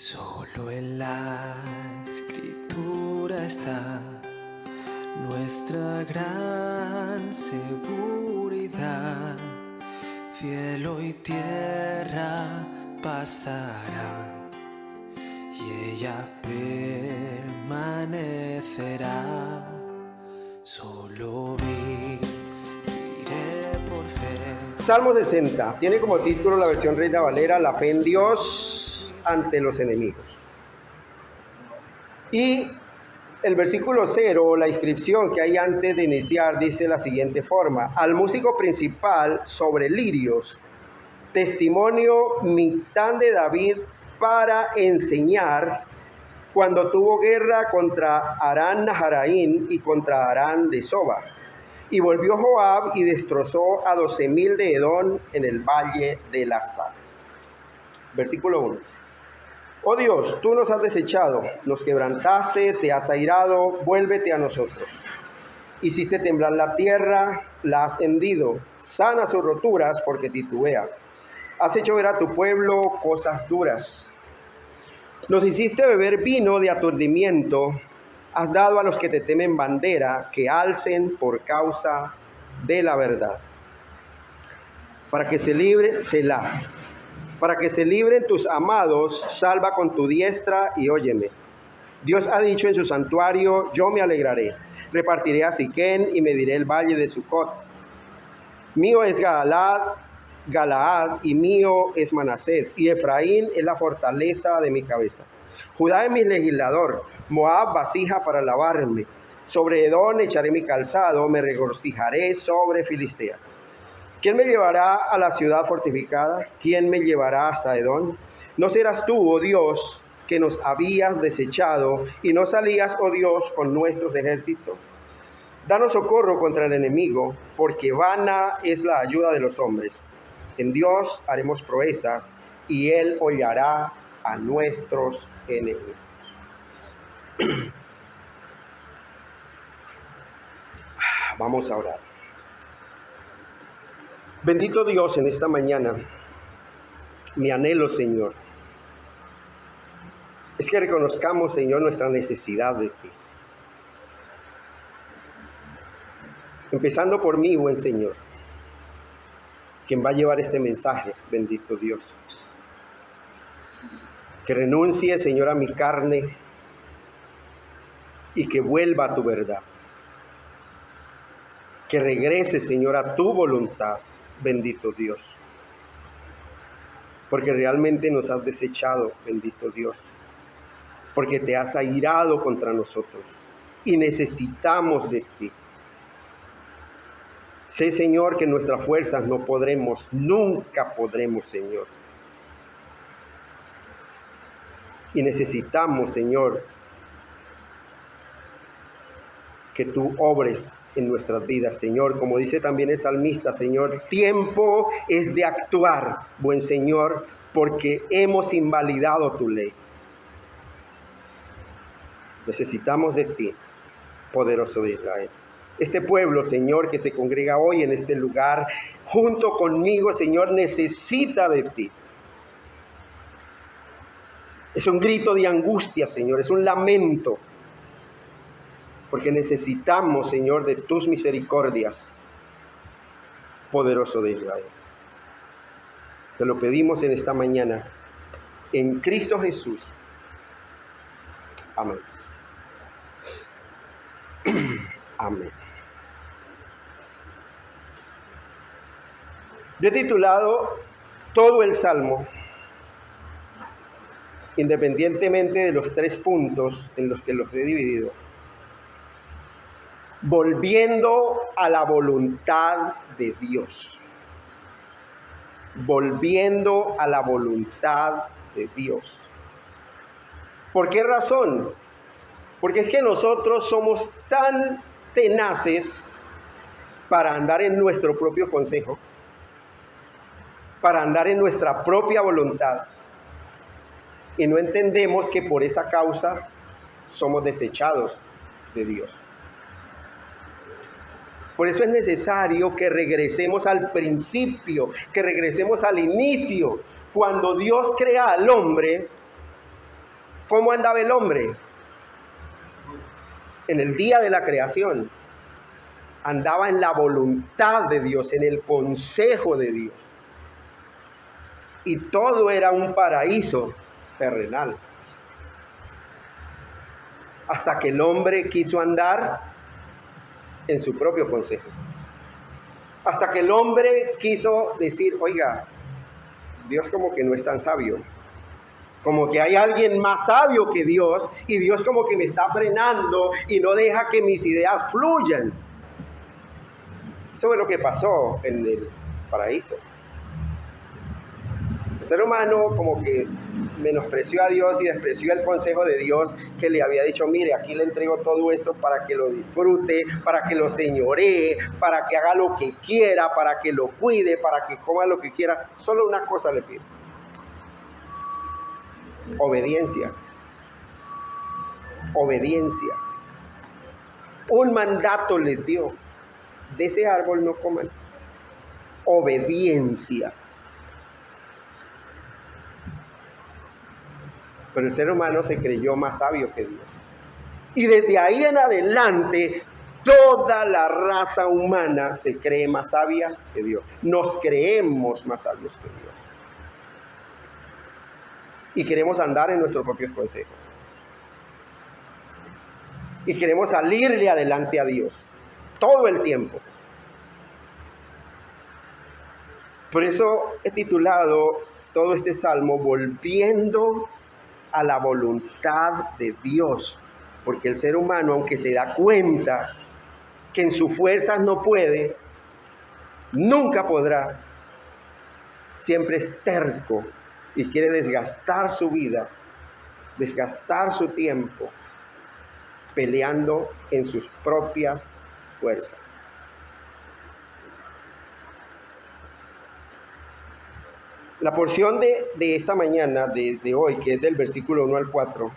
Solo en la Escritura está nuestra gran seguridad. Cielo y tierra pasarán y ella permanecerá. Solo viviré por fe. Salmo 60 tiene como título la versión Reina Valera: la fe en Dios ante los enemigos. Y el versículo 0, la inscripción que hay antes de iniciar, dice de la siguiente forma: al músico principal sobre lirios, testimonio Mitán de David para enseñar cuando tuvo guerra contra Harán Naharaín y contra Harán de Soba. Y volvió Joab y destrozó a 12,000 de Edom en el valle de la sal. Versículo 1. Oh Dios, tú nos has desechado, nos quebrantaste, te has airado, vuélvete a nosotros. Hiciste temblar la tierra, la has hendido, sana sus roturas porque titubea. Has hecho ver a tu pueblo cosas duras. Nos hiciste beber vino de aturdimiento, has dado a los que te temen bandera, que alcen por causa de la verdad. Para que se libre, Selah. Para que se libren tus amados, salva con tu diestra y óyeme. Dios ha dicho en su santuario: yo me alegraré. Repartiré a Siquén y mediré el valle de Sucot. Mío es Galaad y mío es Manasés, y Efraín es la fortaleza de mi cabeza. Judá es mi legislador, Moab vasija para lavarme. Sobre Edom echaré mi calzado, me regocijaré sobre Filistea. ¿Quién me llevará a la ciudad fortificada? ¿Quién me llevará hasta Edom? ¿No serás tú, oh Dios, que nos habías desechado y no salías, oh Dios, con nuestros ejércitos? Danos socorro contra el enemigo, porque vana es la ayuda de los hombres. En Dios haremos proezas y Él hollará a nuestros enemigos. Vamos a orar. Bendito Dios, en esta mañana, mi anhelo, Señor, es que reconozcamos, Señor, nuestra necesidad de ti. Empezando por mí, buen Señor, quien va a llevar este mensaje, bendito Dios. Que renuncie, Señor, a mi carne y que vuelva a tu verdad. Que regrese, Señor, a tu voluntad, bendito Dios. Porque realmente nos has desechado, bendito Dios. Porque te has airado contra nosotros y necesitamos de ti. Sé, Señor, que nuestras fuerzas no podremos, nunca podremos, Señor. Y necesitamos, Señor, que tú obres en nuestras vidas, Señor. Como dice también el salmista, Señor, tiempo es de actuar, buen Señor, porque hemos invalidado tu ley. Necesitamos de ti, poderoso de Israel. Este pueblo, Señor, que se congrega hoy en este lugar, junto conmigo, Señor, necesita de ti. Es un grito de angustia, Señor, es un lamento, porque necesitamos, Señor, de tus misericordias, poderoso de Israel. Te lo pedimos en esta mañana, en Cristo Jesús. Amén. Amén. Yo he titulado todo el Salmo, independientemente de los 3 puntos en los que los he dividido, volviendo a la voluntad de Dios. Volviendo a la voluntad de Dios. ¿Por qué razón? Porque es que nosotros somos tan tenaces para andar en nuestro propio consejo, para andar en nuestra propia voluntad, y no entendemos que por esa causa somos desechados de Dios. Por eso es necesario que regresemos al principio, que regresemos al inicio. Cuando Dios crea al hombre, ¿Cómo andaba el hombre? En el día de la creación. Andaba en la voluntad de Dios, en el consejo de Dios. Y todo era un paraíso terrenal. Hasta que el hombre quiso andar en su propio consejo. Hasta que el hombre quiso decir, oiga, Dios como que no es tan sabio. Como que hay alguien más sabio que Dios y Dios como que me está frenando y no deja que mis ideas fluyan. Eso fue lo que pasó en el paraíso. El ser humano como que menospreció a Dios y despreció el consejo de Dios que le había dicho, mire, aquí le entrego todo esto para que lo disfrute, para que lo señoree, para que haga lo que quiera, para que lo cuide, para que coma lo que quiera. Solo una cosa le pido. Obediencia. Obediencia. Un mandato les dio. De ese árbol no coman. Obediencia. Pero el ser humano se creyó más sabio que Dios. Y desde ahí en adelante, toda la raza humana se cree más sabia que Dios. Nos creemos más sabios que Dios. Y queremos andar en nuestros propios consejos. Y queremos salirle adelante a Dios. Todo el tiempo. Por eso he titulado todo este salmo, Volviendo a la voluntad de Dios. Porque el ser humano, aunque se da cuenta que en sus fuerzas no puede, nunca podrá, siempre es terco y quiere desgastar su vida, desgastar su tiempo, peleando en sus propias fuerzas. La porción de esta mañana, de hoy, que es del versículo 1 al 4,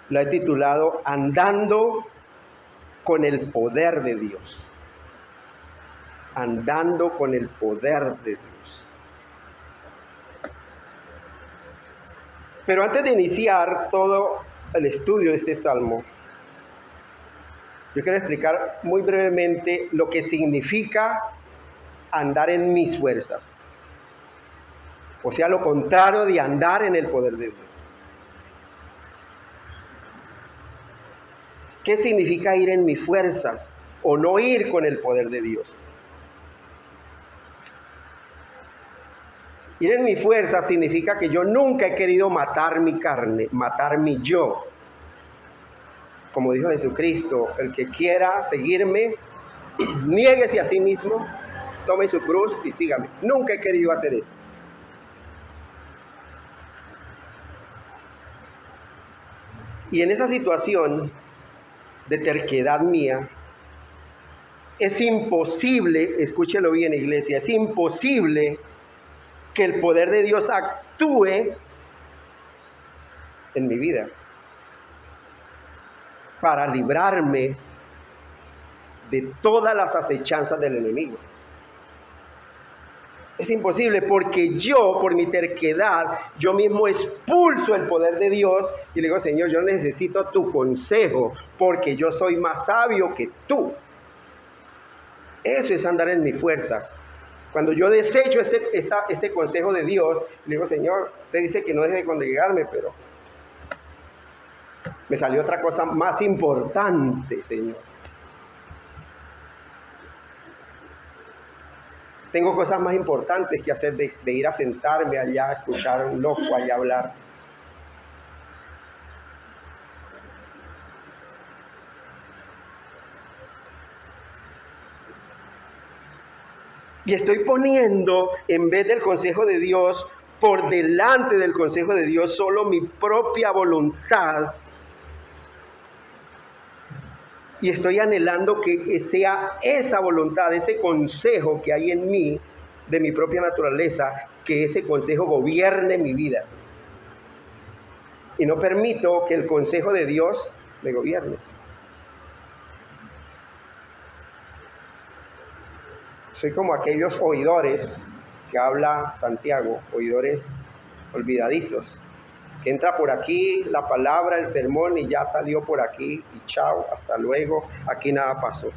la he titulado Andando con el poder de Dios. Andando con el poder de Dios. Pero antes de iniciar todo el estudio de este salmo, yo quiero explicar muy brevemente lo que significa andar en mis fuerzas. O sea, lo contrario de andar en el poder de Dios. ¿Qué significa ir en mis fuerzas o no ir con el poder de Dios? Ir en mi fuerza significa que yo nunca he querido matar mi carne, matar mi yo. Como dijo Jesucristo, el que quiera seguirme, niéguese a sí mismo, tome su cruz y sígame. Nunca he querido hacer eso. Y en esa situación de terquedad mía, es imposible, escúchelo bien, iglesia, es imposible que el poder de Dios actúe en mi vida para librarme de todas las acechanzas del enemigo. Es imposible porque yo, por mi terquedad, yo mismo expulso el poder de Dios y le digo, Señor, yo necesito tu consejo porque yo soy más sabio que tú. Eso es andar en mis fuerzas. Cuando yo desecho este consejo de Dios, le digo, Señor, usted dice que no deje de congregarme, pero me salió otra cosa más importante, Señor. Tengo cosas más importantes que hacer de ir a sentarme allá, a escuchar a un loco allá hablar. Y estoy poniendo, en vez del consejo de Dios, por delante del consejo de Dios, solo mi propia voluntad. Y estoy anhelando que sea esa voluntad, ese consejo que hay en mí, de mi propia naturaleza, que ese consejo gobierne mi vida. Y no permito que el consejo de Dios me gobierne. Soy como aquellos oidores que habla Santiago, oidores olvidadizos. que entra por aquí la palabra, el sermón y ya salió por aquí y chao, hasta luego, aquí nada pasó.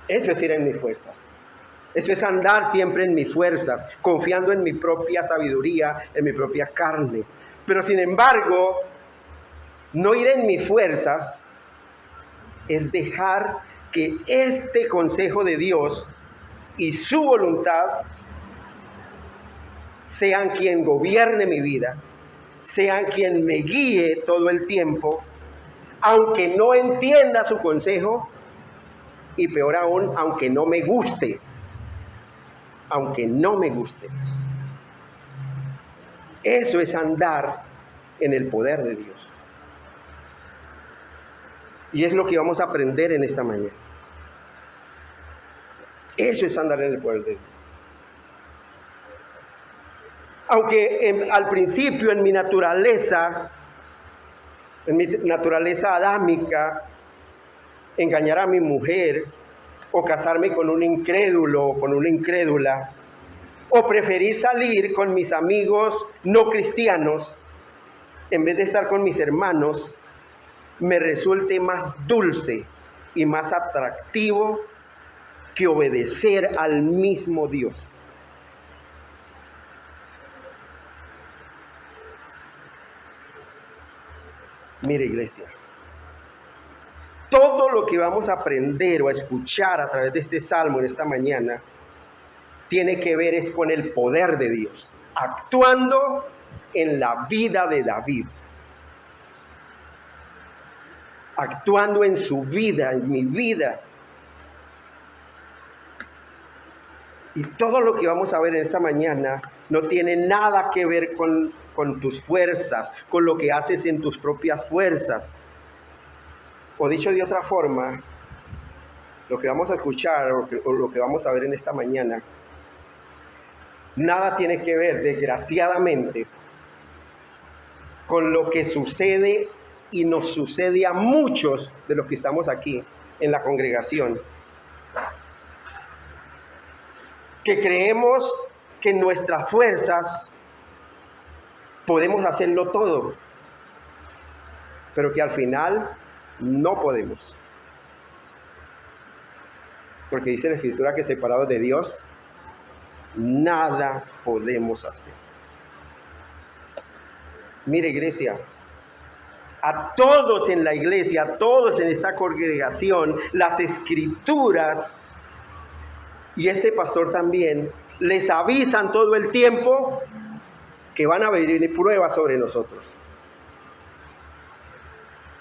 Eso es ir en mis fuerzas. Eso es andar siempre en mis fuerzas, confiando en mi propia sabiduría, en mi propia carne. Pero sin embargo, no ir en mis fuerzas es dejar que este consejo de Dios y su voluntad sean quien gobierne mi vida, sean quien me guíe todo el tiempo, aunque no entienda su consejo y peor aún, aunque no me guste. Aunque no me guste. Eso es andar en el poder de Dios. Y es lo que vamos a aprender en esta mañana. Eso es andar en el poder de Dios. Aunque al principio en mi naturaleza adámica, engañar a mi mujer o casarme con un incrédulo o con una incrédula, o preferir salir con mis amigos no cristianos en vez de estar con mis hermanos, me resulte más dulce y más atractivo que obedecer al mismo Dios. Mire, iglesia, todo lo que vamos a aprender o a escuchar a través de este salmo en esta mañana tiene que ver es con el poder de Dios, actuando en la vida de David, actuando en su vida, en mi vida. Y todo lo que vamos a ver en esta mañana no tiene nada que ver con tus fuerzas, con lo que haces en tus propias fuerzas. O dicho de otra forma, lo que vamos a escuchar o lo que vamos a ver en esta mañana, nada tiene que ver, desgraciadamente, con lo que sucede y nos sucede a muchos de los que estamos aquí en la congregación, que creemos que en nuestras fuerzas podemos hacerlo todo, pero que al final no podemos. Porque dice la Escritura que separados de Dios, nada podemos hacer. Mire, iglesia, a todos en la iglesia, a todos en esta congregación, las Escrituras y este pastor también les avisan todo el tiempo que van a venir pruebas sobre nosotros.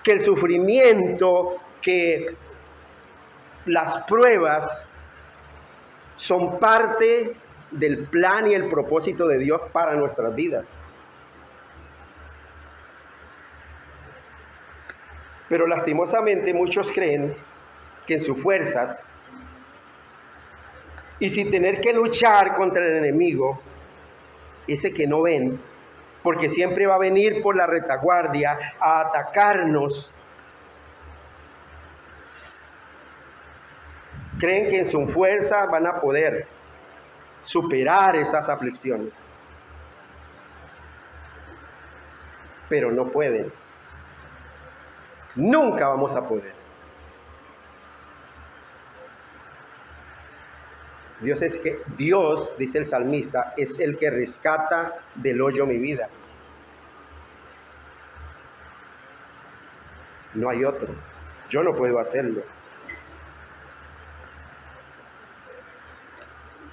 Que el sufrimiento, que las pruebas son parte del plan y el propósito de Dios para nuestras vidas. Pero lastimosamente muchos creen que en sus fuerzas y sin tener que luchar contra el enemigo, ese que no ven, porque siempre va a venir por la retaguardia a atacarnos, creen que en su fuerza van a poder superar esas aflicciones, pero no pueden. Nunca vamos a poder. Dios, dice el salmista, es el que rescata del hoyo mi vida. No hay otro. Yo no puedo hacerlo.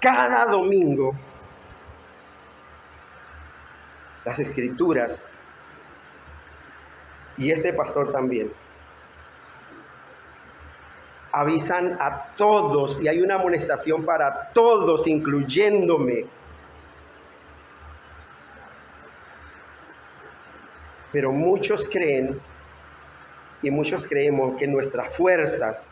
Cada domingo, las Escrituras, y este pastor también, avisan a todos, y hay una amonestación para todos, incluyéndome. Pero muchos creen, y muchos creemos que nuestras fuerzas,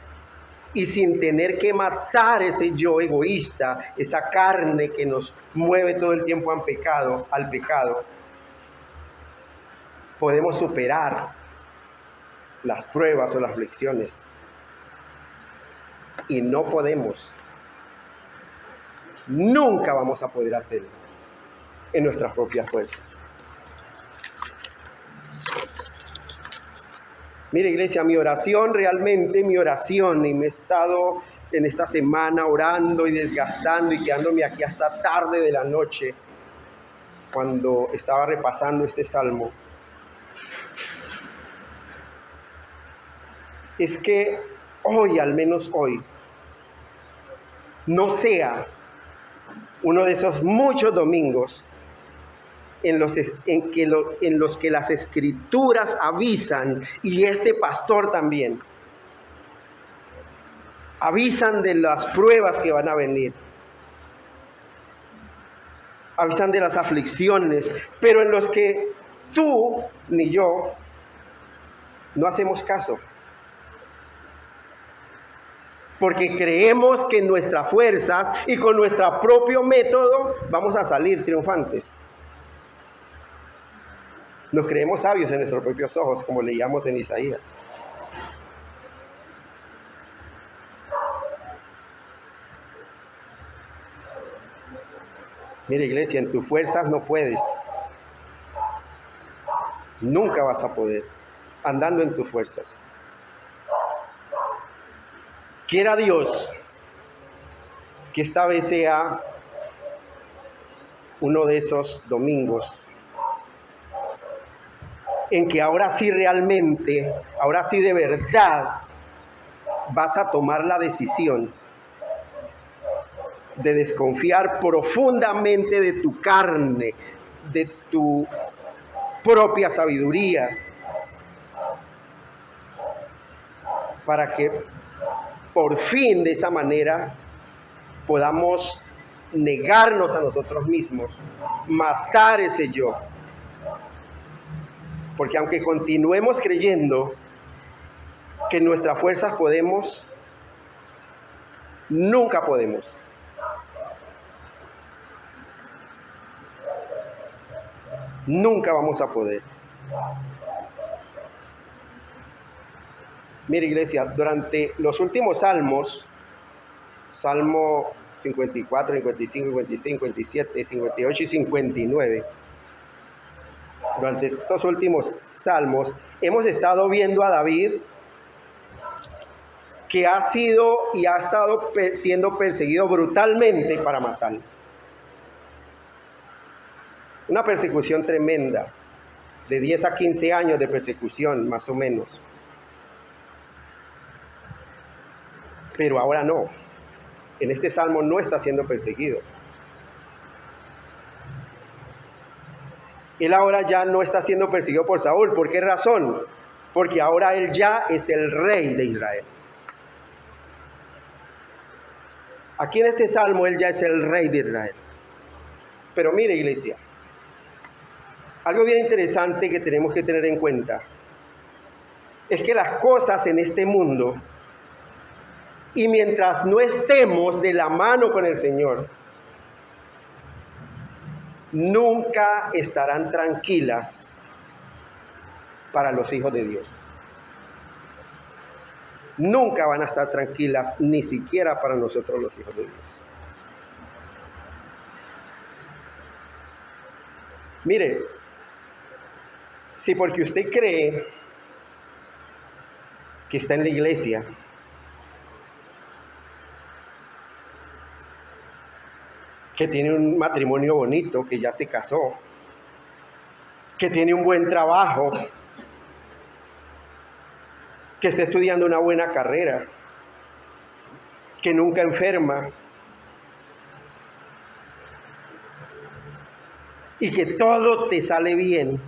y sin tener que matar ese yo egoísta, esa carne que nos mueve todo el tiempo al pecado, podemos superar las pruebas o las aflicciones. Y no podemos. Nunca vamos a poder hacerlo en nuestras propias fuerzas. Mire, iglesia, mi oración, y me he estado en esta semana orando y desgastando y quedándome aquí hasta tarde de la noche cuando estaba repasando este salmo, es que hoy, al menos hoy, no sea uno de esos muchos domingos en los que las escrituras avisan, y este pastor también, avisan de las pruebas que van a venir, avisan de las aflicciones, pero en los que tú ni yo no hacemos caso. Porque creemos que en nuestras fuerzas y con nuestro propio método vamos a salir triunfantes. Nos creemos sabios en nuestros propios ojos, como leíamos en Isaías. Mira, iglesia, en tus fuerzas no puedes. Nunca vas a poder, andando en tus fuerzas. Quiera Dios que esta vez sea uno de esos domingos en que ahora sí realmente, ahora sí de verdad, vas a tomar la decisión de desconfiar profundamente de tu carne, de tu propia sabiduría, para que por fin de esa manera podamos negarnos a nosotros mismos, matar ese yo. Porque aunque continuemos creyendo que en nuestras fuerzas podemos, nunca podemos. Nunca vamos a poder. Mira, iglesia, durante los últimos salmos, Salmo 54, 55, 55, 57, 58 y 59, durante estos últimos salmos, hemos estado viendo a David que ha sido y ha estado siendo perseguido brutalmente para matarlo. Una persecución tremenda, de 10 a 15 años de persecución, más o menos. Pero ahora no. En este salmo no está siendo perseguido. Él ahora ya no está siendo perseguido por Saúl. ¿Por qué razón? Porque ahora él ya es el rey de Israel. Aquí en este salmo él ya es el rey de Israel. Pero mire, iglesia, algo bien interesante que tenemos que tener en cuenta es que las cosas en este mundo, y mientras no estemos de la mano con el Señor, nunca estarán tranquilas para los hijos de Dios. Nunca van a estar tranquilas, ni siquiera para nosotros los hijos de Dios. Mire, si porque usted cree que está en la iglesia, que tiene un matrimonio bonito, que ya se casó, que tiene un buen trabajo, que está estudiando una buena carrera, que nunca enferma, y que todo te sale bien.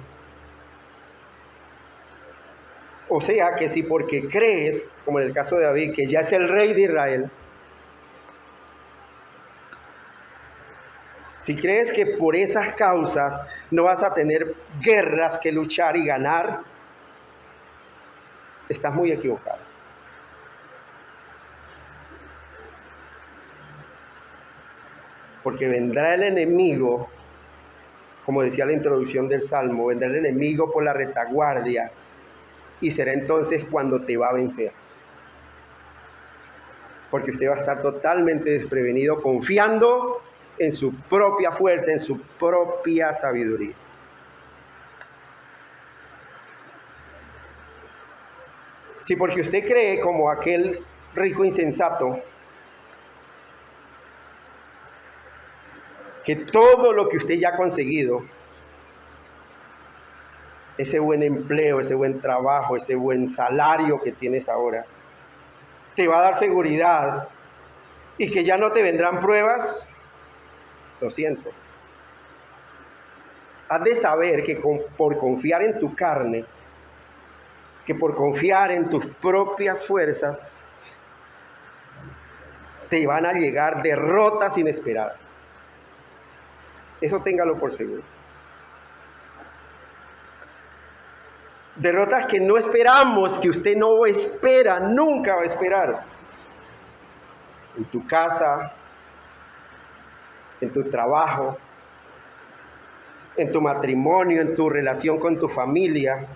O sea que si porque crees, como en el caso de David, que ya es el rey de Israel, si crees que por esas causas no vas a tener guerras que luchar y ganar, estás muy equivocado. Porque vendrá el enemigo, como decía la introducción del Salmo, vendrá el enemigo por la retaguardia y será entonces cuando te va a vencer. porque usted va a estar totalmente desprevenido confiando en su propia fuerza, en su propia sabiduría. Si porque usted cree como aquel rico insensato, que todo lo que usted ya ha conseguido, ese buen empleo, ese buen trabajo, ese buen salario que tienes ahora, te va a dar seguridad y que ya no te vendrán pruebas, lo siento. Has de saber que por confiar en tu carne, que por confiar en tus propias fuerzas, te van a llegar derrotas inesperadas. Eso téngalo por seguro. Derrotas que no esperamos, que usted no espera, nunca va a esperar. En tu casa, en tu trabajo, en tu matrimonio, en tu relación con tu familia,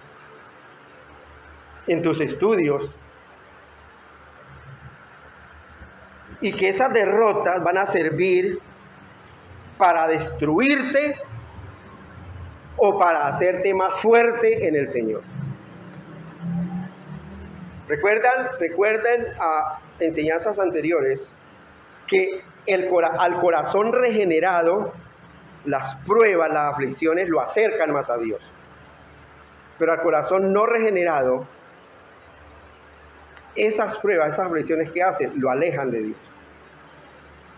en tus estudios. Y que esas derrotas van a servir para destruirte o para hacerte más fuerte en el Señor. Recuerden a enseñanzas anteriores que al corazón regenerado, las pruebas, las aflicciones lo acercan más a Dios. Pero al corazón no regenerado, esas pruebas, esas aflicciones que hacen, lo alejan de Dios.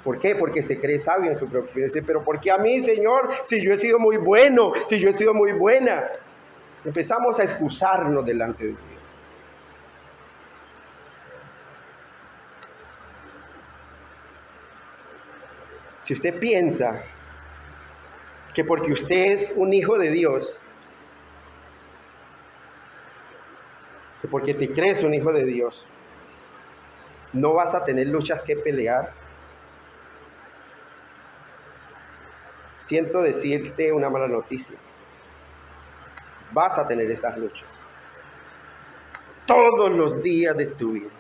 ¿Por qué? Porque se cree sabio en su propio. Dice, pero ¿por qué a mí, Señor? Si yo he sido muy bueno, si yo he sido muy buena. Empezamos a excusarnos delante de Dios. Si usted piensa que porque usted es un hijo de Dios, que porque te crees un hijo de Dios, no vas a tener luchas que pelear, siento decirte una mala noticia. Vas a tener esas luchas todos los días de tu vida.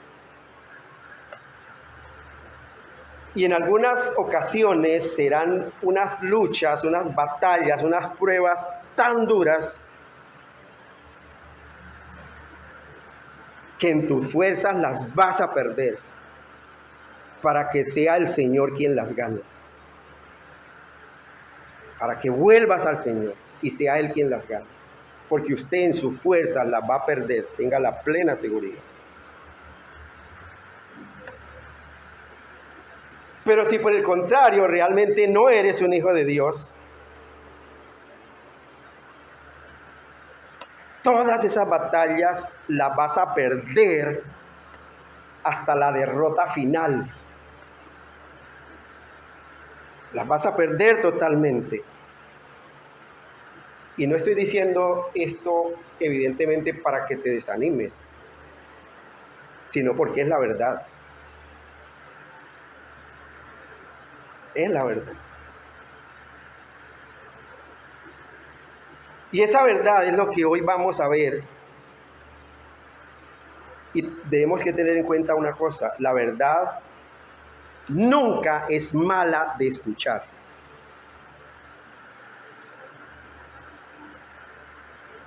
Y en algunas ocasiones serán unas luchas, unas batallas, unas pruebas tan duras que en tus fuerzas las vas a perder para que sea el Señor quien las gane. Para que vuelvas al Señor y sea Él quien las gane. Porque usted en sus fuerzas las va a perder, tenga la plena seguridad. Pero si por el contrario realmente no eres un hijo de Dios, todas esas batallas las vas a perder hasta la derrota final. Las vas a perder totalmente. Y no estoy diciendo esto evidentemente para que te desanimes, sino porque es la verdad. Es la verdad. Y esa verdad es lo que hoy vamos a ver. Y debemos que tener en cuenta una cosa: la verdad nunca es mala de escuchar.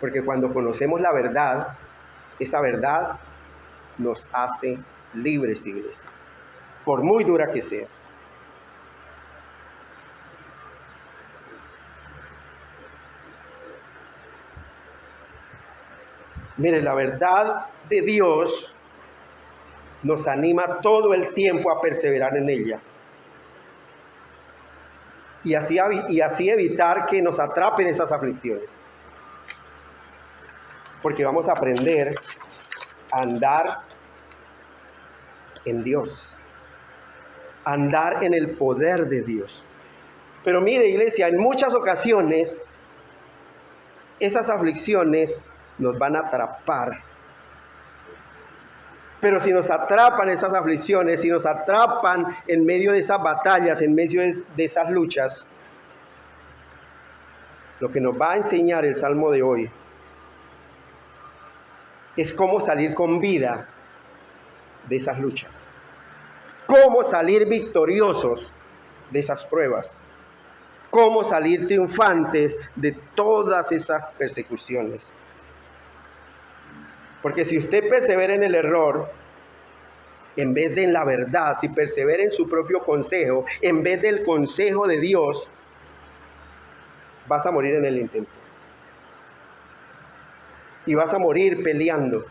Porque cuando conocemos la verdad, esa verdad nos hace libres, iglesia, por muy dura que sea. Mire, la verdad de Dios nos anima todo el tiempo a perseverar en ella. Y así evitar que nos atrapen esas aflicciones. Porque vamos a aprender a andar en Dios. A andar en el poder de Dios. Pero mire, iglesia, en muchas ocasiones esas aflicciones nos van a atrapar. Pero si nos atrapan esas aflicciones, si nos atrapan en medio de esas batallas, en medio de esas luchas, lo que nos va a enseñar el Salmo de hoy es cómo salir con vida de esas luchas. cómo salir victoriosos de esas pruebas, cómo salir triunfantes de todas esas persecuciones. Porque si usted persevera en el error, en vez de en la verdad, si persevera en su propio consejo, en vez del consejo de Dios, vas a morir en el intento. Y vas a morir peleando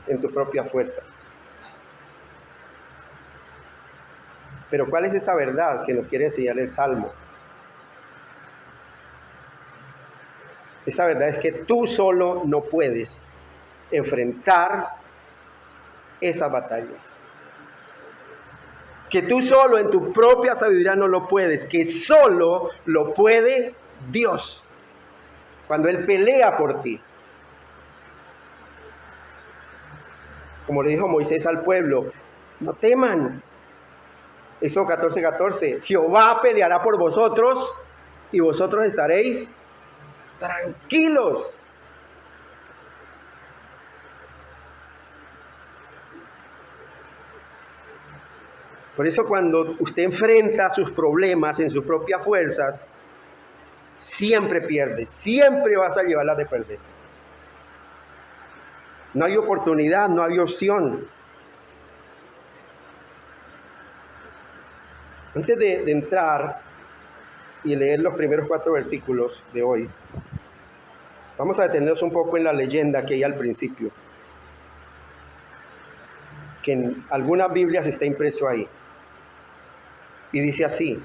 en tus propias fuerzas. Pero ¿cuál es esa verdad que nos quiere enseñar el Salmo? Esa verdad es que tú solo no puedes enfrentar esas batallas. Que tú solo en tu propia sabiduría no lo puedes, que solo lo puede Dios cuando Él pelea por ti. Como le dijo Moisés al pueblo, no teman. Éxodo 14:14, Jehová peleará por vosotros y vosotros estaréis tranquilos. Por eso cuando usted enfrenta sus problemas en sus propias fuerzas, siempre pierde, siempre vas a llevarlas de perder. No hay oportunidad, no hay opción. Antes de entrar y leer los primeros 4 versículos de hoy, vamos a detenernos un poco en la leyenda que hay al principio, que en algunas Biblias está impreso ahí. Y dice así,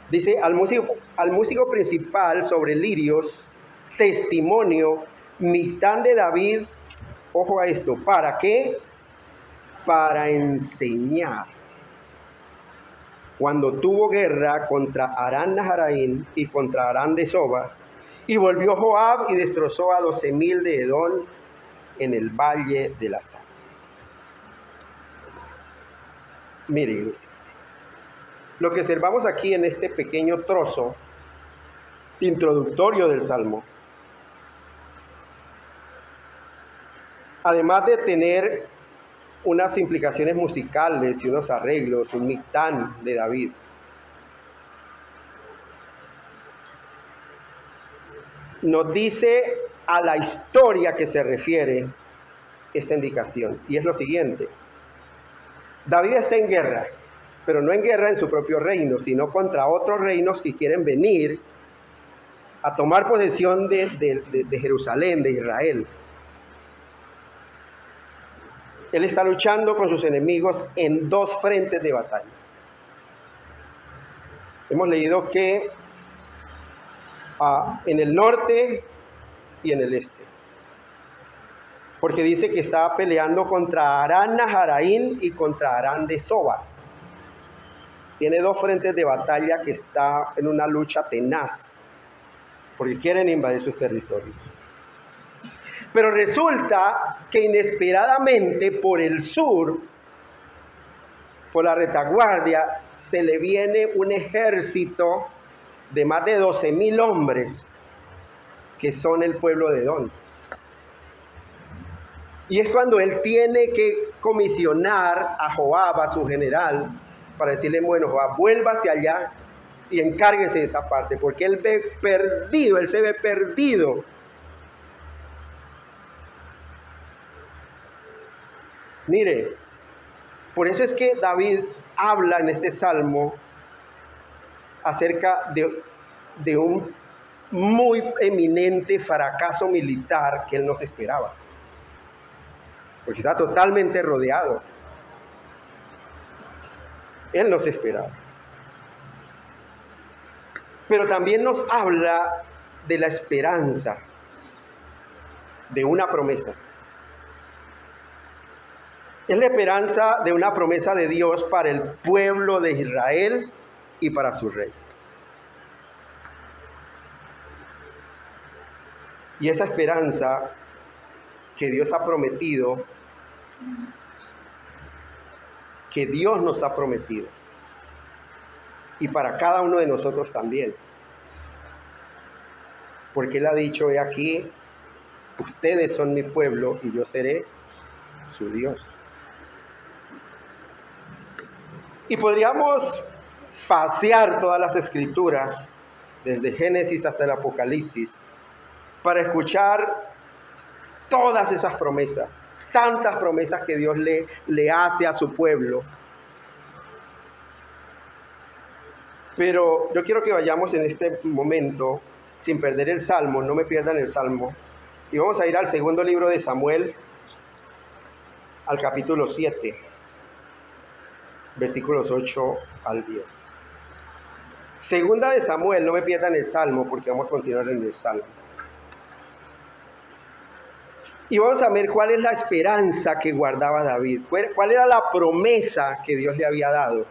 dice al músico principal sobre lirios, testimonio, Mictán de David, ojo a esto, ¿para qué? Para enseñar. Cuando tuvo guerra contra Harán Naharaín y contra Harán de Soba, y volvió Joab y destrozó a 12,000 de Edom en el valle de la sal. Mire, iglesia, lo que observamos aquí en este pequeño trozo introductorio del Salmo, además de tener unas implicaciones musicales y unos arreglos, un Mictán de David, nos dice a la historia que se refiere esta indicación, y es lo siguiente. David está en guerra, pero no en guerra en su propio reino, sino contra otros reinos que quieren venir a tomar posesión de Jerusalén, de Israel. Él está luchando con sus enemigos en 2 frentes de batalla. Hemos leído que en el norte y en el este. Porque dice que está peleando contra Harán Naharaín y contra Harán de Soba. Tiene 2 frentes de batalla que está en una lucha tenaz, porque quieren invadir sus territorios. Pero resulta que inesperadamente por el sur, por la retaguardia, se le viene un ejército de más de 12,000 hombres, que son el pueblo de Edom. Y es cuando él tiene que comisionar a Joab, a su general, para decirle, bueno, Joab, vuelva hacia allá y encárguese de esa parte, porque él ve perdido, él se ve perdido. Mire, por eso es que David habla en este salmo acerca de un muy eminente fracaso militar que él no se esperaba, porque está totalmente rodeado. Él no se esperaba. Pero también nos habla de la esperanza, de una promesa. Es la esperanza de una promesa de Dios para el pueblo de Israel y para su rey. Y esa esperanza que Dios ha prometido, que Dios nos ha prometido, y para cada uno de nosotros también. Porque Él ha dicho, he aquí, ustedes son mi pueblo y yo seré su Dios. Y podríamos pasear todas las escrituras, desde Génesis hasta el Apocalipsis, para escuchar todas esas promesas, tantas promesas que Dios le hace a su pueblo. Pero yo quiero que vayamos en este momento, sin perder el Salmo, no me pierdan el Salmo, y vamos a ir al segundo libro de Samuel, al capítulo 7, versículos 8 al 10. Segunda de Samuel, no me pierdan el Salmo, porque vamos a continuar en el Salmo. Y vamos a ver cuál es la esperanza que guardaba David, cuál era la promesa que Dios le había dado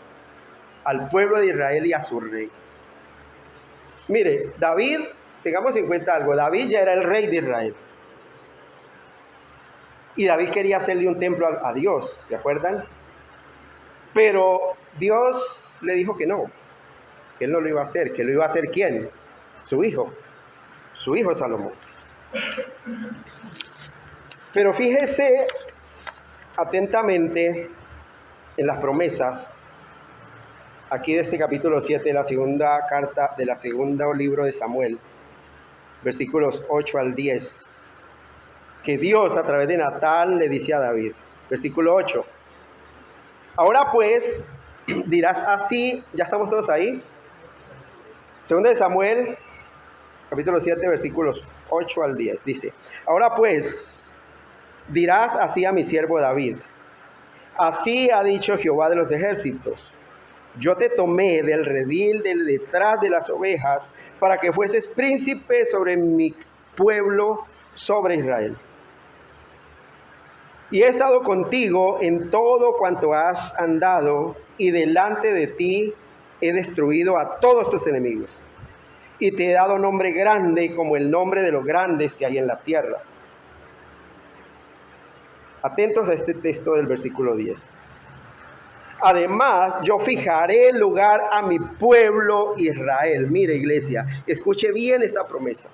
al pueblo de Israel y a su rey. Mire, David, tengamos en cuenta algo, David ya era el rey de Israel. Y David quería hacerle un templo a Dios, ¿se acuerdan? Pero Dios le dijo que no, que él no lo iba a hacer, que lo iba a hacer ¿quién? Su hijo Salomón. Pero fíjese atentamente en las promesas, aquí de este capítulo 7 de la segunda carta, de la segunda libro de Samuel, versículos 8 al 10, que Dios a través de Natán le dice a David. Versículo 8. Ahora pues, dirás así, ya estamos todos ahí. Segunda de Samuel, capítulo 7, versículos 8 al 10, dice: ahora pues, dirás así a mi siervo David: así ha dicho Jehová de los ejércitos, yo te tomé del redil de detrás de las ovejas para que fueses príncipe sobre mi pueblo, sobre Israel. Y he estado contigo en todo cuanto has andado, y delante de ti he destruido a todos tus enemigos. Y te he dado nombre grande como el nombre de los grandes que hay en la tierra. Atentos a este texto del versículo 10. Además, yo fijaré lugar a mi pueblo Israel. Mire, iglesia, escuche bien esta promesa.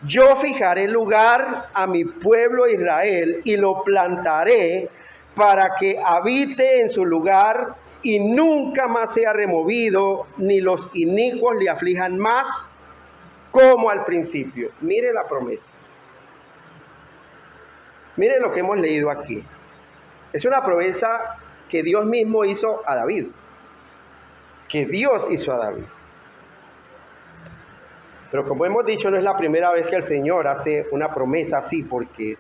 Yo fijaré lugar a mi pueblo Israel y lo plantaré para que habite en su lugar y nunca más sea removido, ni los inicuos le aflijan más como al principio. Mire la promesa. Mire lo que hemos leído aquí. Es una promesa que Dios mismo hizo a David. Que Dios hizo a David. Pero como hemos dicho, no es la primera vez que el Señor hace una promesa así, porque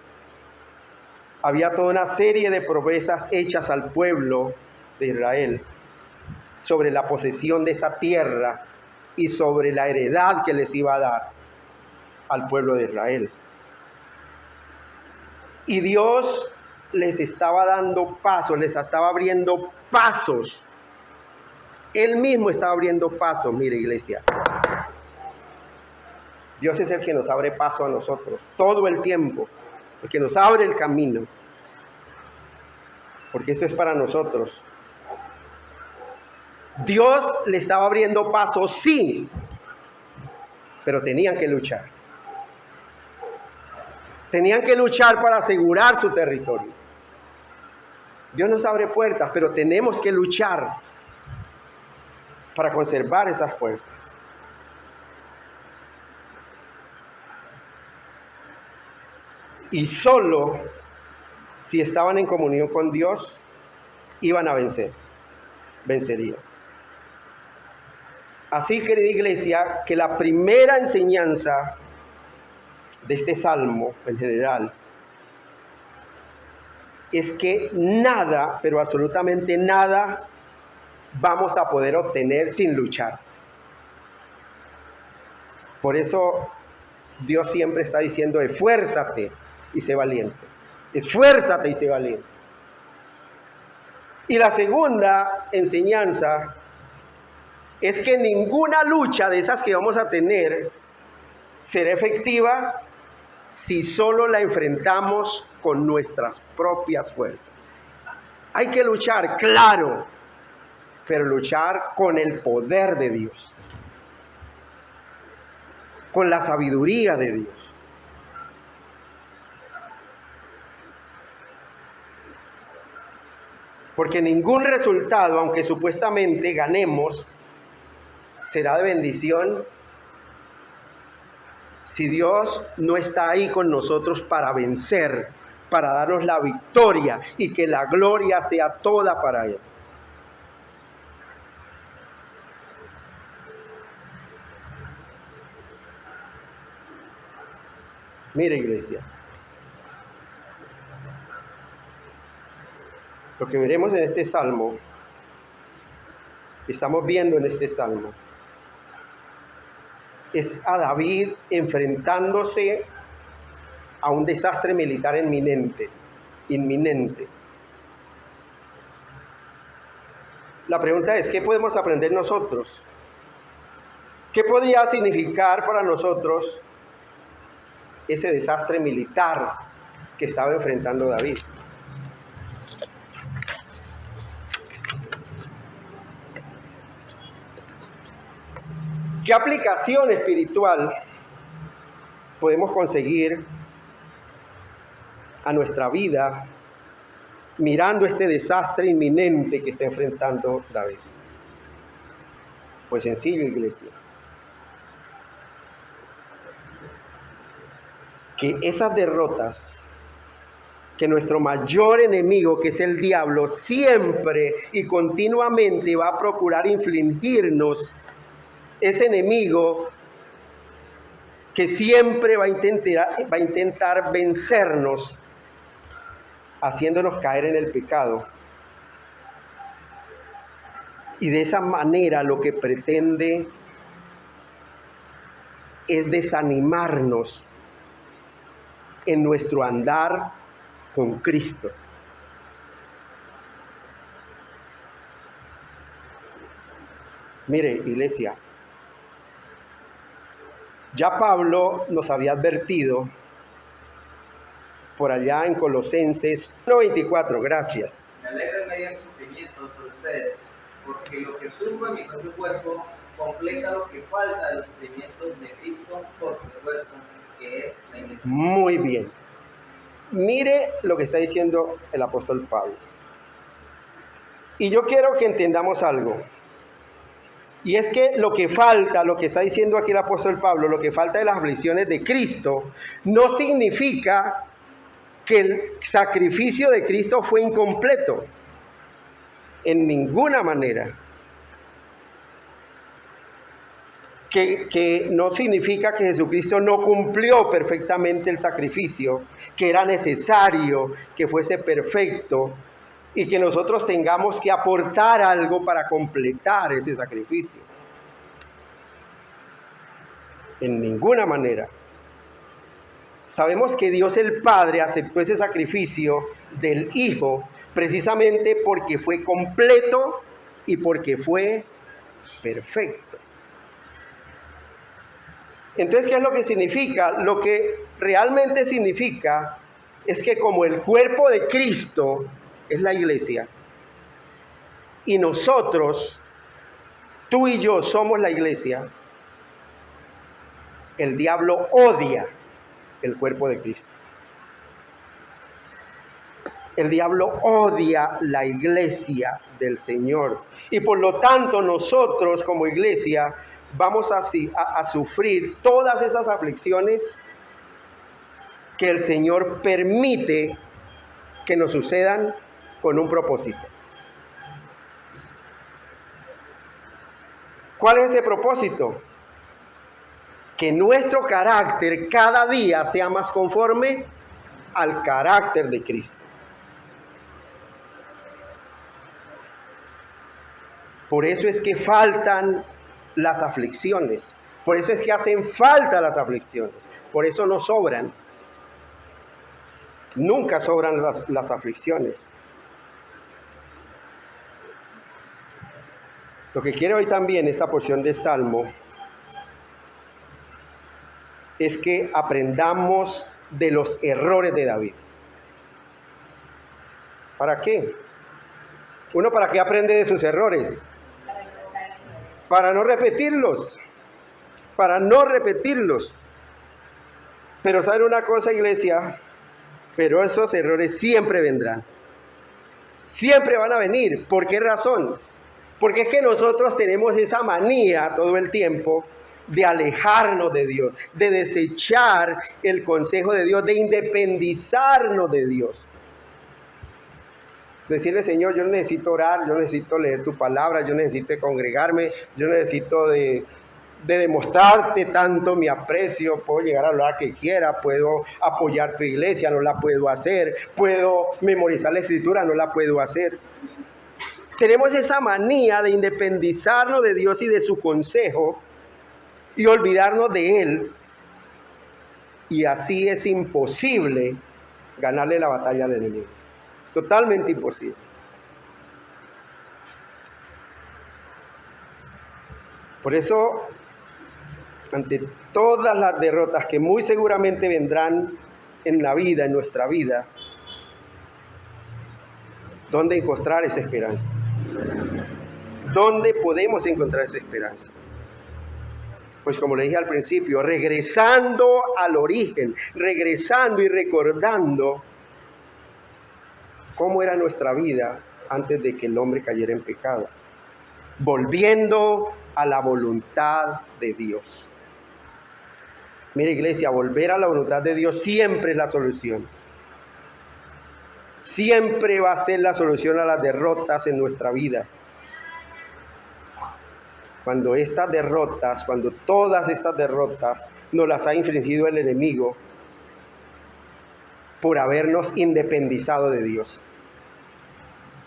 había toda una serie de promesas hechas al pueblo de Israel sobre la posesión de esa tierra y sobre la heredad que les iba a dar al pueblo de Israel. Y Dios les estaba dando pasos, les estaba abriendo pasos. Él mismo estaba abriendo pasos, mire, iglesia. Dios es el que nos abre paso a nosotros, todo el tiempo, el que nos abre el camino, porque eso es para nosotros. Dios le estaba abriendo paso, sí, pero tenían que luchar. Tenían que luchar para asegurar su territorio. Dios nos abre puertas, pero tenemos que luchar para conservar esas puertas. Y solo si estaban en comunión con Dios, iban a vencer, vencerían. Así, querida iglesia, que la primera enseñanza de este salmo en general es que nada, pero absolutamente nada, vamos a poder obtener sin luchar. Por eso Dios siempre está diciendo: esfuérzate y sé valiente. Esfuérzate y sé valiente. Y la segunda enseñanza es que ninguna lucha de esas que vamos a tener será efectiva si solo la enfrentamos con nuestras propias fuerzas. Hay que luchar, claro, pero luchar con el poder de Dios, con la sabiduría de Dios. Porque ningún resultado, aunque supuestamente ganemos, será de bendición si Dios no está ahí con nosotros para vencer, para darnos la victoria y que la gloria sea toda para Él. Mire, iglesia, lo que veremos en este salmo, que estamos viendo en este salmo, es a David enfrentándose a un desastre militar inminente. La pregunta es, ¿qué podemos aprender nosotros? ¿Qué podría significar para nosotros ese desastre militar que estaba enfrentando David? ¿Qué aplicación espiritual podemos conseguir a nuestra vida mirando este desastre inminente que está enfrentando David? Pues sencillo, iglesia. Que esas derrotas que nuestro mayor enemigo, que es el diablo, siempre y continuamente va a procurar infligirnos, ese enemigo que siempre va a intentar vencernos, haciéndonos caer en el pecado. Y de esa manera lo que pretende es desanimarnos en nuestro andar con Cristo. Mire, iglesia, ya Pablo nos había advertido por allá en Colosenses 1:24, gracias. Me alegra en medio de mis sufrimientos por ustedes, porque lo que sufro en mi propio cuerpo completa lo que falta de los sufrimientos de Cristo por su cuerpo, que es la iglesia. Muy bien. Mire lo que está diciendo el apóstol Pablo. Y yo quiero que entendamos algo. Y es que lo que falta, lo que está diciendo aquí el apóstol Pablo, lo que falta de las aflicciones de Cristo, no significa que el sacrificio de Cristo fue incompleto. En ninguna manera. Que no significa que Jesucristo no cumplió perfectamente el sacrificio, que era necesario que fuese perfecto y que nosotros tengamos que aportar algo para completar ese sacrificio. En ninguna manera. Sabemos que Dios el Padre aceptó ese sacrificio del Hijo precisamente porque fue completo y porque fue perfecto. Entonces, ¿qué es lo que significa? Lo que realmente significa es que como el cuerpo de Cristo es la iglesia, y nosotros, tú y yo somos la iglesia, el diablo odia el cuerpo de Cristo. El diablo odia la iglesia del Señor. Y por lo tanto nosotros como iglesia vamos a sufrir todas esas aflicciones que el Señor permite que nos sucedan con un propósito. ¿Cuál es ese propósito? Que nuestro carácter cada día sea más conforme al carácter de Cristo. Por eso es que faltan las aflicciones. Por eso es que hacen falta las aflicciones. Por eso no sobran. Nunca sobran las aflicciones. Lo que quiere hoy también esta porción de Salmo es que aprendamos de los errores de David. ¿Para qué? ¿Uno para qué aprende de sus errores? Para no repetirlos. Para no repetirlos. Pero ¿saben una cosa, iglesia? Pero esos errores siempre vendrán. Siempre van a venir. ¿Por qué razón? Porque es que nosotros tenemos esa manía todo el tiempo de alejarnos de Dios, de desechar el consejo de Dios, de independizarnos de Dios. Decirle, Señor, yo necesito orar, yo necesito leer tu palabra, yo necesito congregarme, yo necesito de demostrarte tanto mi aprecio. Puedo llegar a hablar que quiera, puedo apoyar tu iglesia, no la puedo hacer, puedo memorizar la escritura, no la puedo hacer. Tenemos esa manía de independizarnos de Dios y de su consejo y olvidarnos de Él. Y así es imposible ganarle la batalla al enemigo. Totalmente imposible. Por eso, ante todas las derrotas que muy seguramente vendrán en la vida, en nuestra vida, ¿dónde encontrar esa esperanza? ¿Dónde podemos encontrar esa esperanza? Pues como le dije al principio, regresando al origen, regresando y recordando cómo era nuestra vida antes de que el hombre cayera en pecado. Volviendo a la voluntad de Dios. Mira, iglesia, volver a la voluntad de Dios siempre es la solución. Siempre va a ser la solución a las derrotas en nuestra vida. Cuando todas estas derrotas nos las ha infligido el enemigo por habernos independizado de Dios.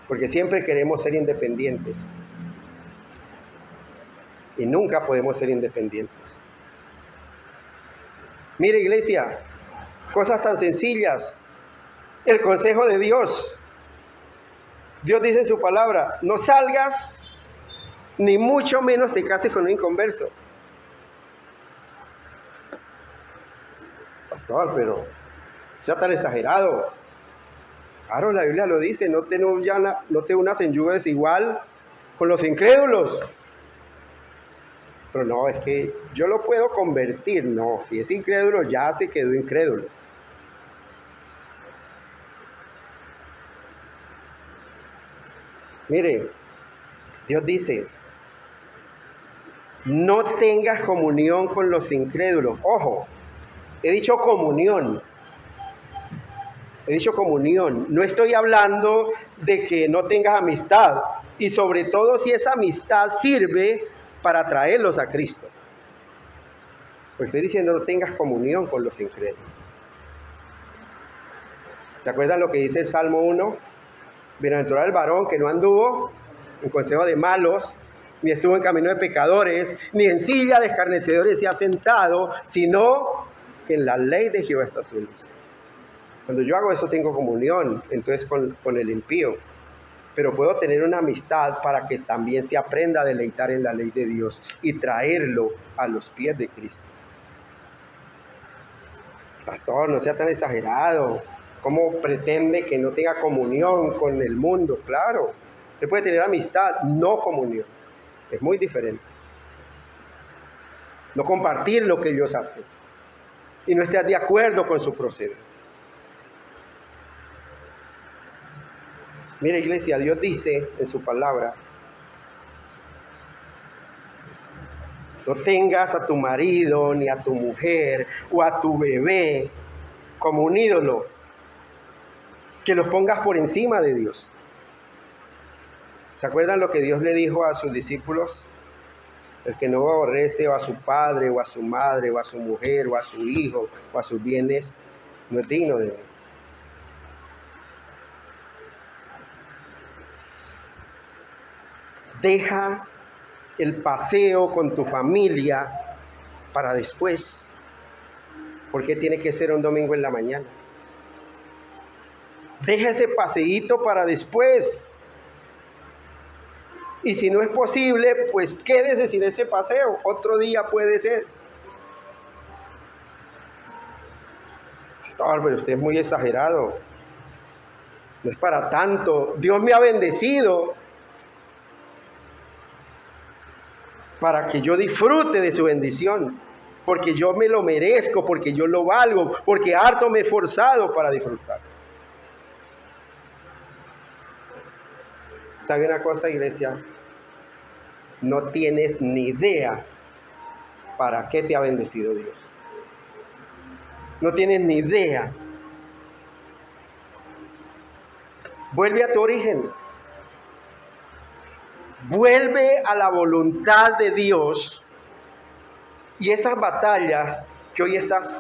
Porque siempre queremos ser independientes. Y nunca podemos ser independientes. Mire, iglesia, cosas tan sencillas. El consejo de Dios. Dios dice en su palabra, no salgas, ni mucho menos te cases con un inconverso. Pastor, pero sea tan exagerado. Claro, la Biblia lo dice, no te unas en yugo desigual con los incrédulos. Pero no, es que yo lo puedo convertir. No, si es incrédulo, ya se quedó incrédulo. Mire, Dios dice, no tengas comunión con los incrédulos. Ojo, he dicho comunión. No estoy hablando de que no tengas amistad. Y sobre todo si esa amistad sirve para traerlos a Cristo. Pues estoy diciendo, no tengas comunión con los incrédulos. ¿Se acuerdan lo que dice el Salmo 1? Bienaventurado el varón que no anduvo en consejo de malos, ni estuvo en camino de pecadores, ni en silla de escarnecedores se ha sentado, sino que en la ley de Jehová está su luz. Cuando yo hago eso tengo comunión, entonces con el impío. Pero puedo tener una amistad para que también se aprenda a deleitar en la ley de Dios y traerlo a los pies de Cristo. Pastor, no sea tan exagerado. ¿Cómo pretende que no tenga comunión con el mundo? Claro, usted puede tener amistad, no comunión. Es muy diferente. No compartir lo que ellos hacen. Y no estar de acuerdo con su proceder. Mira, iglesia, Dios dice en su palabra, no tengas a tu marido, ni a tu mujer, o a tu bebé como un ídolo, que los pongas por encima de Dios. ¿Se acuerdan lo que Dios le dijo a sus discípulos? El que no aborrece o a su padre, o a su madre, o a su mujer, o a su hijo, o a sus bienes, no es digno de mí. Deja el paseo con tu familia para después. ¿Por qué tiene que ser un domingo en la mañana? Deja ese paseíto para después. Y si no es posible, pues quédese sin ese paseo. Otro día puede ser. Pastor, pero usted es muy exagerado. No es para tanto. Dios me ha bendecido para que yo disfrute de su bendición, porque yo me lo merezco, porque yo lo valgo, porque harto me he esforzado para disfrutar. ¿Sabe una cosa, iglesia? No tienes ni idea para qué te ha bendecido Dios. No tienes ni idea. Vuelve a tu origen. Vuelve a la voluntad de Dios. Y esas batallas que hoy estás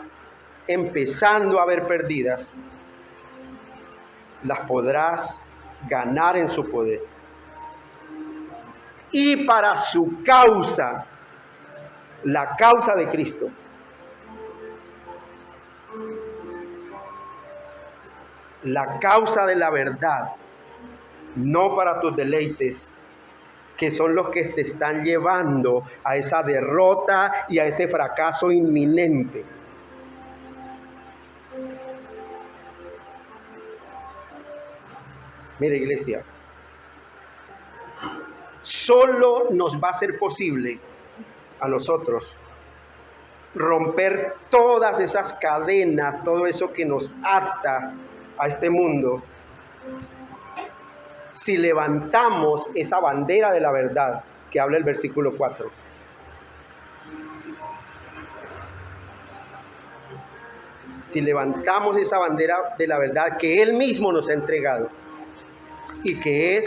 empezando a ver perdidas, las podrás ganar en su poder. Y para su causa, la causa de Cristo. La causa de la verdad, no para tus deleites, que son los que te están llevando a esa derrota y a ese fracaso inminente. Mire, iglesia, solo nos va a ser posible a nosotros romper todas esas cadenas, todo eso que nos ata a este mundo, si levantamos esa bandera de la verdad que habla el versículo 4. Si levantamos esa bandera de la verdad que Él mismo nos ha entregado y que es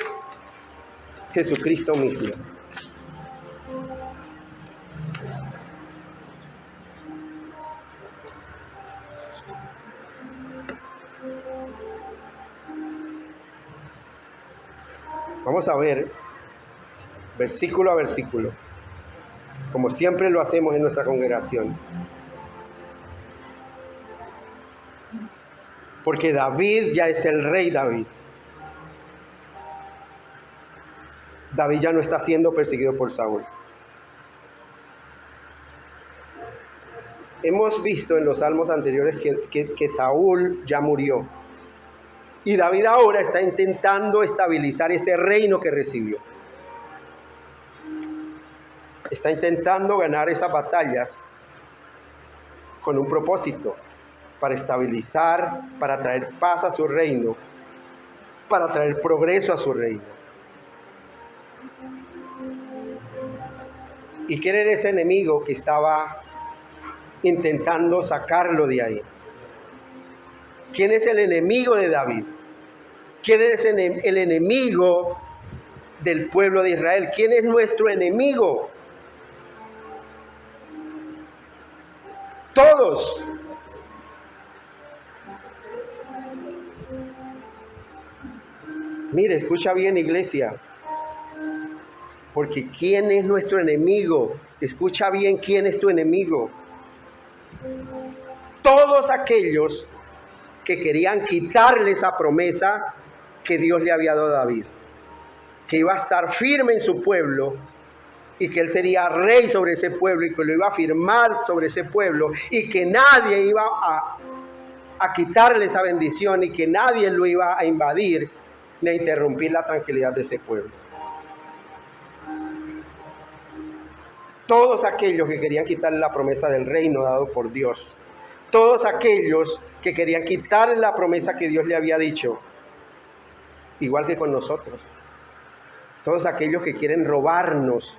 Jesucristo mismo. Vamos a ver versículo a versículo, como siempre lo hacemos en nuestra congregación. Porque David ya es el rey David. David ya no está siendo perseguido por Saúl. Hemos visto en los salmos anteriores que Saúl ya murió. Y David ahora está intentando estabilizar ese reino que recibió. Está intentando ganar esas batallas con un propósito, para estabilizar, para traer paz a su reino, para traer progreso a su reino. ¿Y quién era ese enemigo que estaba intentando sacarlo de ahí? ¿Quién es el enemigo de David? ¿Quién es el enemigo del pueblo de Israel? ¿Quién es nuestro enemigo? Todos. Mire, escucha bien, iglesia. Porque ¿quién es nuestro enemigo? Escucha bien, ¿quién es tu enemigo? Todos aquellos que querían quitarle esa promesa que Dios le había dado a David, que iba a estar firme en su pueblo y que él sería rey sobre ese pueblo y que lo iba a firmar sobre ese pueblo y que nadie iba a quitarle esa bendición y que nadie lo iba a invadir ni a interrumpir la tranquilidad de ese pueblo. Todos aquellos que querían quitarle la promesa del reino dado por Dios, todos aquellos que querían quitarle la promesa que Dios le había dicho, igual que con nosotros, todos aquellos que quieren robarnos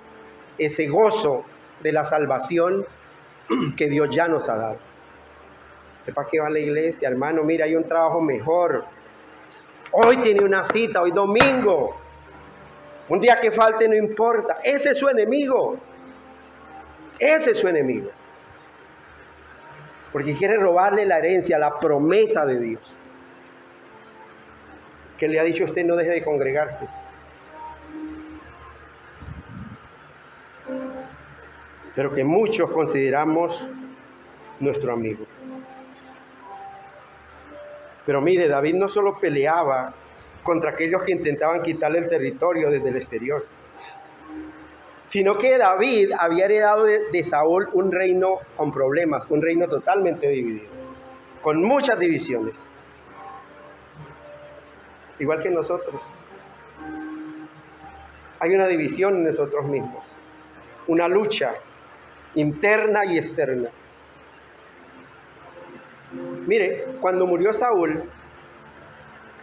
ese gozo de la salvación que Dios ya nos ha dado. ¿Sepa qué va a la iglesia, hermano? Mira, hay un trabajo mejor. Hoy tiene una cita, hoy domingo. Un día que falte no importa. Ese es su enemigo. Ese es su enemigo. Porque quiere robarle la herencia, la promesa de Dios. Que le ha dicho a usted: no deje de congregarse. Pero que muchos consideramos nuestro amigo. Pero mire, David no solo peleaba contra aquellos que intentaban quitarle el territorio desde el exterior, sino que David había heredado de Saúl un reino con problemas, un reino totalmente dividido, con muchas divisiones. Igual que nosotros. Hay una división en nosotros mismos, una lucha interna y externa. Mire, cuando murió Saúl,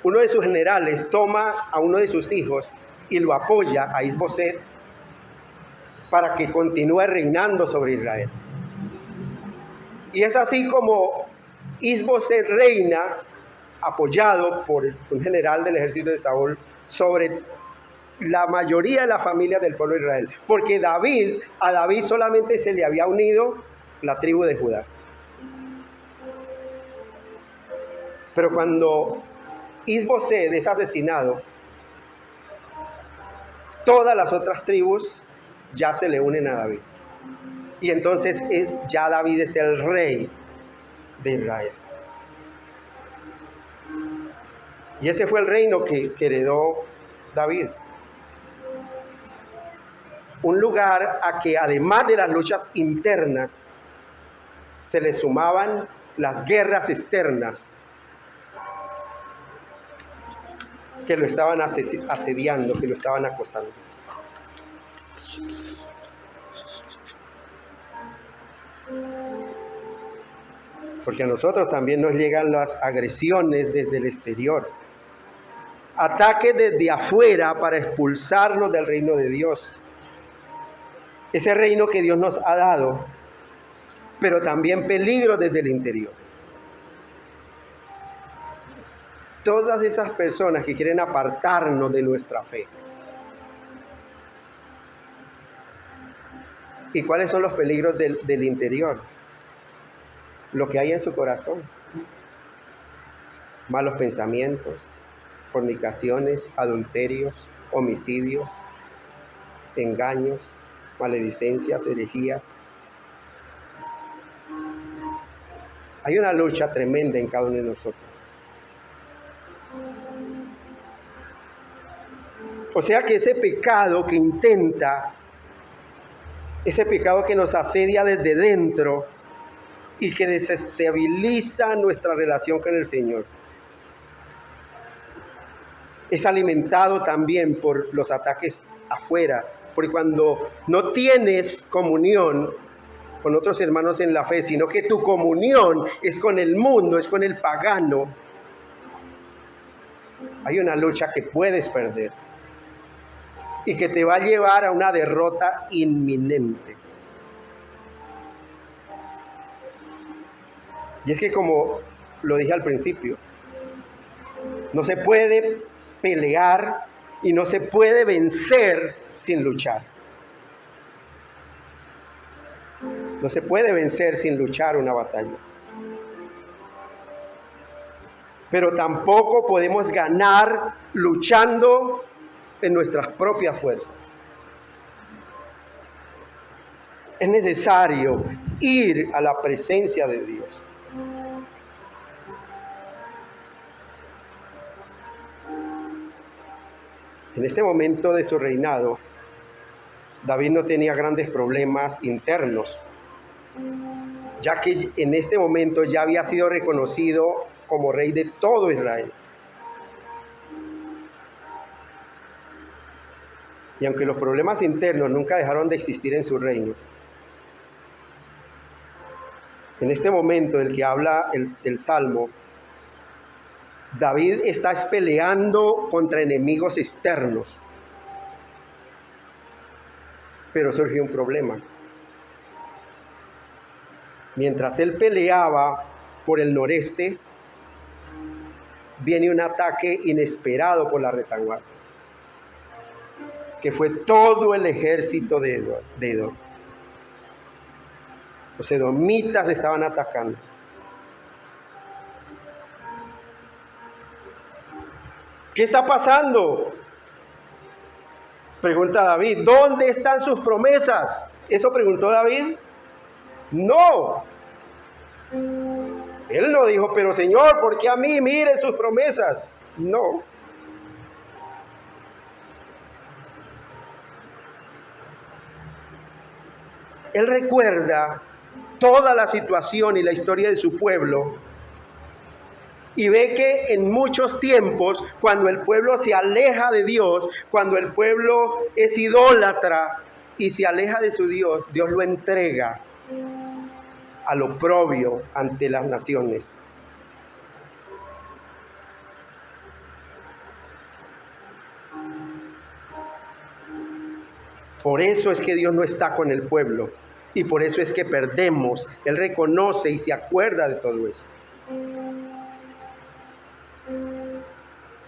uno de sus generales toma a uno de sus hijos y lo apoya a Isboset para que continúe reinando sobre Israel. Y es así como Isboset reina, apoyado por un general del ejército de Saúl, sobre la mayoría de la familia del pueblo de Israel. Porque a David solamente se le había unido la tribu de Judá. Pero cuando Isboset es asesinado, todas las otras tribus ya se le unen a David. Y entonces ya David es el rey de Israel. Y ese fue el reino que heredó David. Un lugar a que además de las luchas internas, se le sumaban las guerras externas que lo estaban asediando, que lo estaban acosando. Porque a nosotros también nos llegan las agresiones desde el exterior. Ataques desde afuera para expulsarnos del reino de Dios. Ese reino que Dios nos ha dado, pero también peligro desde el interior. Todas esas personas que quieren apartarnos de nuestra fe. ¿Y cuáles son los peligros del interior? Lo que hay en su corazón. Malos pensamientos, fornicaciones, adulterios, homicidios, engaños, maledicencias, herejías. Hay una lucha tremenda en cada uno de nosotros. O sea que ese pecado que intenta, ese pecado que nos asedia desde dentro y que desestabiliza nuestra relación con el Señor, es alimentado también por los ataques afuera. Porque cuando no tienes comunión con otros hermanos en la fe, sino que tu comunión es con el mundo, es con el pagano, hay una lucha que puedes perder y que te va a llevar a una derrota inminente. Y es que, como lo dije al principio, no se puede pelear y no se puede vencer sin luchar. No se puede vencer sin luchar una batalla. Pero tampoco podemos ganar luchando en nuestras propias fuerzas. Es necesario ir a la presencia de Dios. En este momento de su reinado, David no tenía grandes problemas internos, ya que en este momento ya había sido reconocido como rey de todo Israel. Y aunque los problemas internos nunca dejaron de existir en su reino, en este momento del que habla el Salmo, David está peleando contra enemigos externos. Pero surgió un problema. Mientras él peleaba por el noreste, viene un ataque inesperado por la retaguardia, que fue todo el ejército de Edom. Los edomitas estaban atacando. ¿Qué está pasando? Pregunta David. ¿Dónde están sus promesas? ¿Eso preguntó David? No. Él no dijo, pero Señor, ¿por qué a mí? Mire sus promesas. No. Él recuerda toda la situación y la historia de su pueblo y ve que en muchos tiempos, cuando el pueblo se aleja de Dios, cuando el pueblo es idólatra y se aleja de su Dios, Dios lo entrega al oprobio ante las naciones. Por eso es que Dios no está con el pueblo y por eso es que perdemos. Él reconoce y se acuerda de todo eso.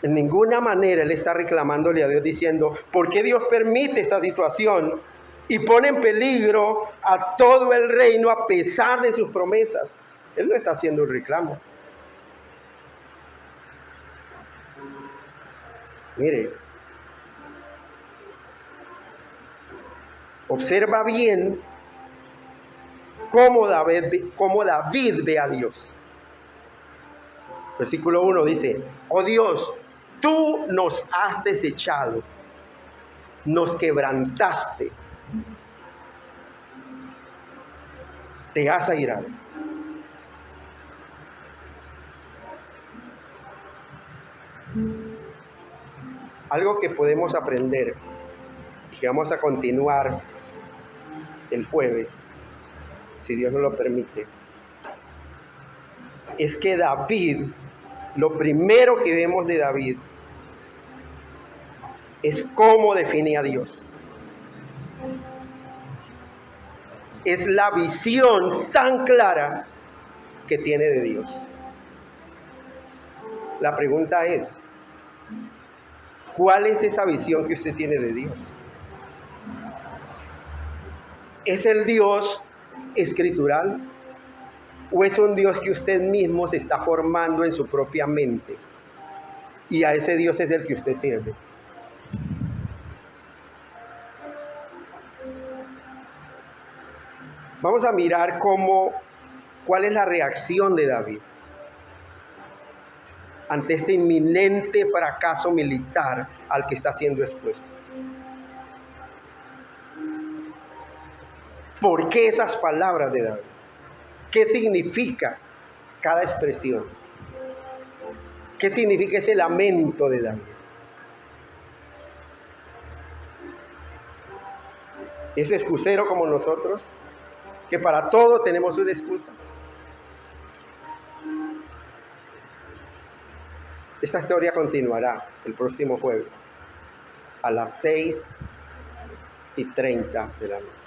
En ninguna manera Él está reclamándole a Dios diciendo, ¿por qué Dios permite esta situación y pone en peligro a todo el reino a pesar de sus promesas? Él no está haciendo un reclamo. Mire, observa bien cómo David ve a Dios. Versículo 1 dice, oh Dios, tú nos has desechado, nos quebrantaste, te has airado. Algo que podemos aprender y que vamos a continuar el jueves, si Dios nos lo permite, es que David, lo primero que vemos de David es cómo define a Dios. Es la visión tan clara que tiene de Dios. La pregunta es, ¿cuál es esa visión que usted tiene de Dios? ¿Es el Dios escritural? ¿O es un Dios que usted mismo se está formando en su propia mente? Y a ese Dios es el que usted sirve. Vamos a mirar cuál es la reacción de David ante este inminente fracaso militar al que está siendo expuesto. ¿Por qué esas palabras de David? ¿Qué significa cada expresión? ¿Qué significa ese lamento de David? ¿Es excusero como nosotros? Que para todo tenemos una excusa. Esta historia continuará el próximo jueves a las 6:30 de la noche.